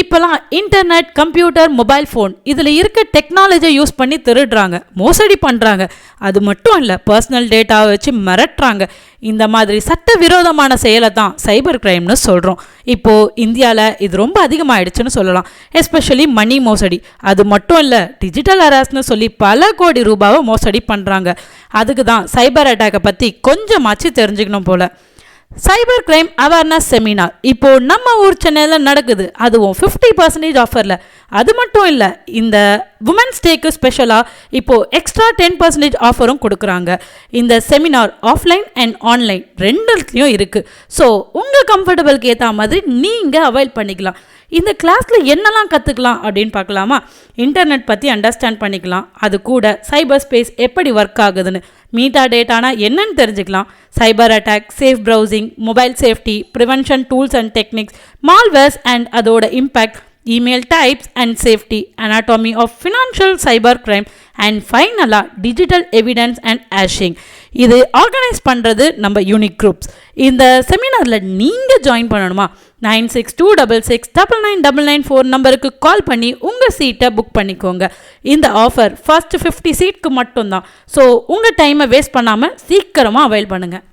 இப்போலாம் internet, computer, mobile phone இதில் இருக்க டெக்னாலஜியை யூஸ் பண்ணி திருடுறாங்க, மோசடி பண்ணுறாங்க. அது மட்டும் இல்லை, பர்சனல் டேட்டாவை வச்சு மிரட்டுறாங்க. இந்த மாதிரி சட்டவிரோதமான செயலை தான் சைபர் கிரைம்னு சொல்கிறோம். இப்போது இந்தியாவில் இது ரொம்ப அதிகமாகிடுச்சுன்னு சொல்லலாம். எஸ்பெஷலி மணி மோசடி. அது மட்டும் இல்லை, டிஜிட்டல் அரெஸ்ட்னு சொல்லி பல கோடி ரூபாவை மோசடி பண்ணுறாங்க. அதுக்கு தான் சைபர் அட்டாக்கை பற்றி கொஞ்சமாச்சு தெரிஞ்சுக்கணும் போல். சைபர் கிரைம் அவேர்னஸ் செமினார் இப்போது நம்ம ஊர் சென்னையில் நடக்குது. அதுவும் 50% ஆஃபரில். அது மட்டும் இல்லை, இந்த உமன்ஸ் டேக்கு ஸ்பெஷலாக இப்போது எக்ஸ்ட்ரா 10% ஆஃபரும் கொடுக்குறாங்க. இந்த செமினார் ஆஃப்லைன் அண்ட் ஆன்லைன் ரெண்டுலேயும் இருக்குது. ஸோ உங்கள் கம்ஃபர்டபுளுக்கு ஏற்ற மாதிரி நீங்கள் அவைல் பண்ணிக்கலாம். இந்த கிளாஸில் என்னெல்லாம் கற்றுக்கலாம் அப்படின்னு பார்க்கலாமா? இன்டர்நெட் பற்றி அண்டர்ஸ்டாண்ட் பண்ணிக்கலாம். அது கூட சைபர் ஸ்பேஸ் எப்படி ஒர்க் ஆகுதுன்னு, மீட்டா டேட்டானா என்னன்னு தெரிஞ்சுக்கலாம். Cyber attack, safe browsing, mobile safety, prevention tools and techniques, malwares and அதோட impact, email types and safety, anatomy of financial cyber crime and ஃபைனலாக டிஜிட்டல் எவிடன்ஸ் அண்ட் ஹேஷிங். இது ஆர்கனைஸ் பண்ணுறது நம்ம யூனிக் குரூப்ஸ். இந்த செமினாரில் நீங்கள் ஜாயின் பண்ணணுமா? 9626699994 நம்பருக்கு கால் பண்ணி உங்கள் சீட்டை புக் பண்ணிக்கோங்க. இந்த ஆஃபர் ஃபர்ஸ்ட் 50 சீட்க்கு மட்டும்தான். ஸோ உங்கள் டைமை வேஸ்ட் பண்ணாமல் சீக்கிரமாக அவைல் பண்ணுங்கள்.